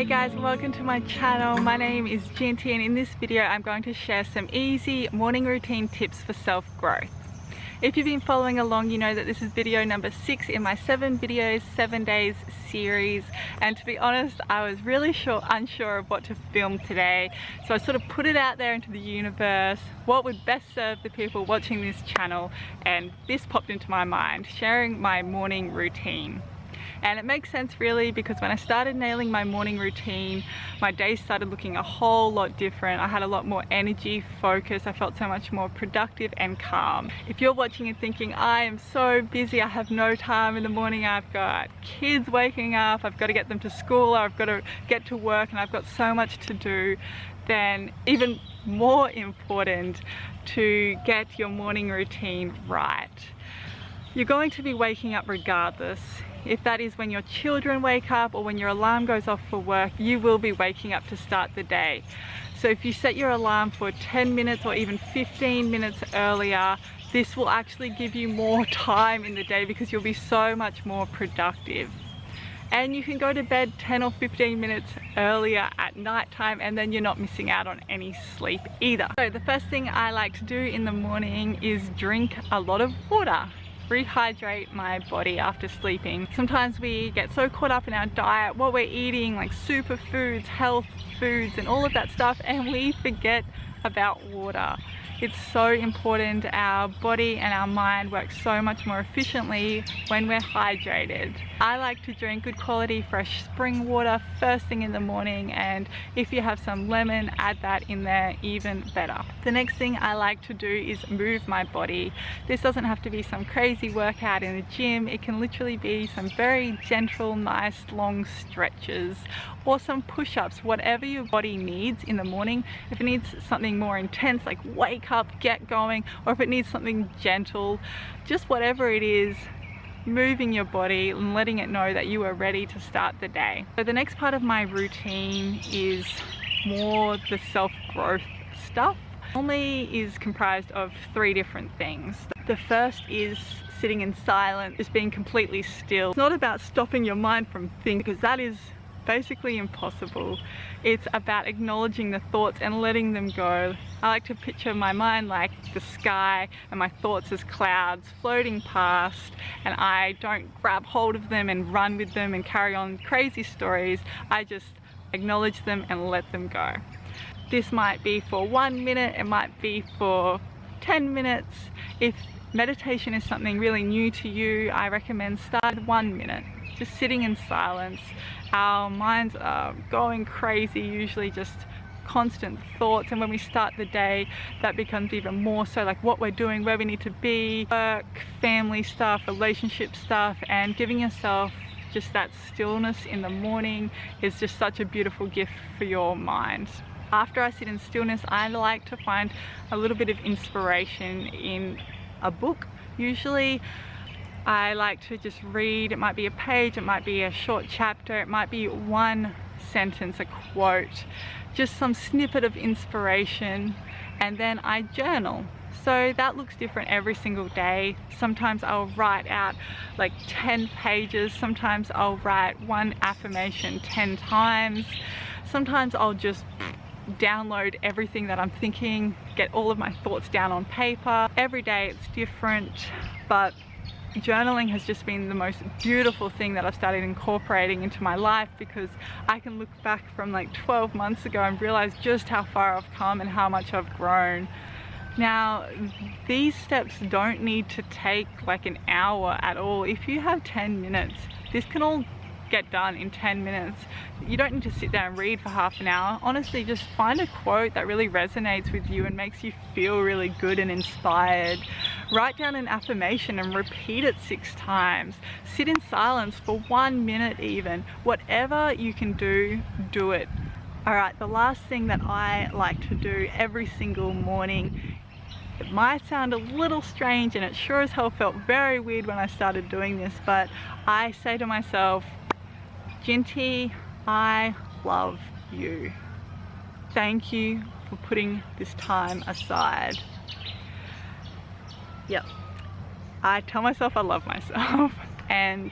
Hey guys, welcome to my channel. My name is Jinti and in this video I'm going to share some easy morning routine tips for self-growth. If you've been following along, you know that this is video number 6 in my 7 videos, 7 days series, and to be honest, I was really unsure of what to film today, so I sort of put it out there into the universe, what would best serve the people watching this channel, and this popped into my mind, sharing my morning routine. And it makes sense really, because when I started nailing my morning routine, my days started looking a whole lot different. I had a lot more energy, focus, I felt so much more productive and calm. If you're watching and thinking, I am so busy, I have no time in the morning, I've got kids waking up, I've got to get them to school, I've got to get to work and I've got so much to do, then even more important to get your morning routine right. You're going to be waking up regardless. If that is when your children wake up or when your alarm goes off for work, you will be waking up to start the day. So if you set your alarm for 10 minutes or even 15 minutes earlier, this will actually give you more time in the day because you'll be so much more productive. And you can go to bed 10 or 15 minutes earlier at night time, and then you're not missing out on any sleep either. So the first thing I like to do in the morning is drink a lot of water. Rehydrate my body after sleeping. Sometimes we get so caught up in our diet, what we're eating, like superfoods, health foods and all of that stuff, and we forget about water. It's so important. Our body and our mind work so much more efficiently when we're hydrated. I like to drink good quality fresh spring water first thing in the morning, and if you have some lemon, add that in there, even better. The next thing I like to do is move my body. This doesn't have to be some crazy workout in the gym. It can literally be some very gentle, nice long stretches or some push-ups, whatever your body needs in the morning. If it needs something more intense like wake up, get going, or if it needs something gentle, just whatever it is, moving your body and letting it know that you are ready to start the day. So the next part of my routine is more the self-growth stuff. Normally is comprised of 3 different things. The first is sitting in silence, just being completely still. It's not about stopping your mind from thinking, because that is basically impossible. It's about acknowledging the thoughts and letting them go. I like to picture my mind like the sky and my thoughts as clouds floating past, and I don't grab hold of them and run with them and carry on crazy stories. I just acknowledge them and let them go. This might be for 1 minute, it might be for 10 minutes. If meditation is something really new to you, I recommend start with 1 minute. Just sitting in silence. Our minds are going crazy, usually just constant thoughts, and when we start the day that becomes even more so, like what we're doing, where we need to be, work, family stuff, relationship stuff, and giving yourself just that stillness in the morning is just such a beautiful gift for your mind. After I sit in stillness, I like to find a little bit of inspiration in a book. Usually I like to just read. It might be a page, it might be a short chapter, it might be one sentence, a quote, just some snippet of inspiration, and then I journal. So that looks different every single day. Sometimes I'll write out like 10 pages, sometimes I'll write one affirmation 10 times, sometimes I'll just download everything that I'm thinking, get all of my thoughts down on paper. Every day it's different, but journaling has just been the most beautiful thing that I've started incorporating into my life, because I can look back from like 12 months ago and realize just how far I've come and how much I've grown. Now, these steps don't need to take like an hour at all. If you have 10 minutes, this can all get done in 10 minutes. You don't need to sit there and read for half an hour. Honestly, just find a quote that really resonates with you and makes you feel really good and inspired. Write down an affirmation and repeat it 6 times. Sit in silence for 1 minute even. Whatever you can do, do it. Alright, the last thing that I like to do every single morning, it might sound a little strange and it sure as hell felt very weird when I started doing this, but I say to myself, Jinti, I love you. Thank you for putting this time aside. Yep, I tell myself I love myself, and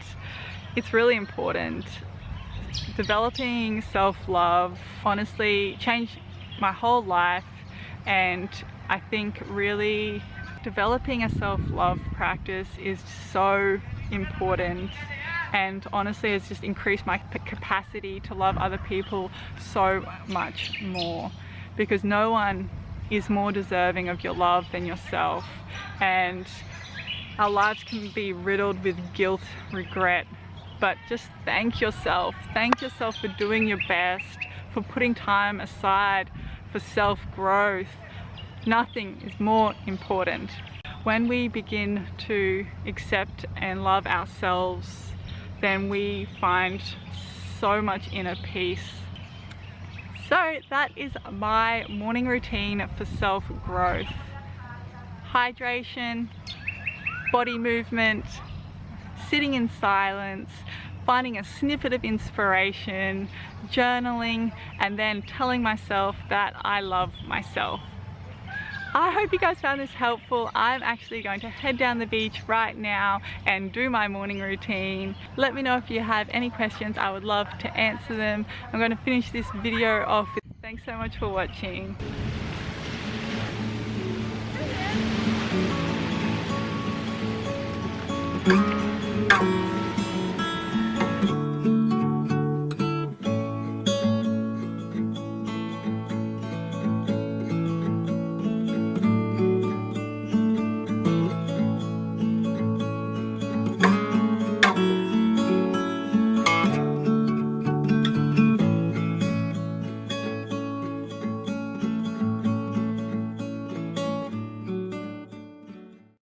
it's really important. developing self-love honestly changed my whole life, and I think really developing a self-love practice is so important, and honestly it's just increased my capacity to love other people so much more, because no one is more deserving of your love than yourself. And our lives can be riddled with guilt, regret, but just thank yourself for doing your best, for putting time aside for self-growth. Nothing is more important. When we begin to accept and love ourselves, then we find so much inner peace. So that is my morning routine for self-growth. Hydration, body movement, sitting in silence, finding a snippet of inspiration, journaling, and then telling myself that I love myself. I hope you guys found this helpful. I'm actually going to head down the beach right now and do my morning routine. Let me know if you have any questions. I would love to answer them. I'm going to finish this video off. Thanks so much for watching.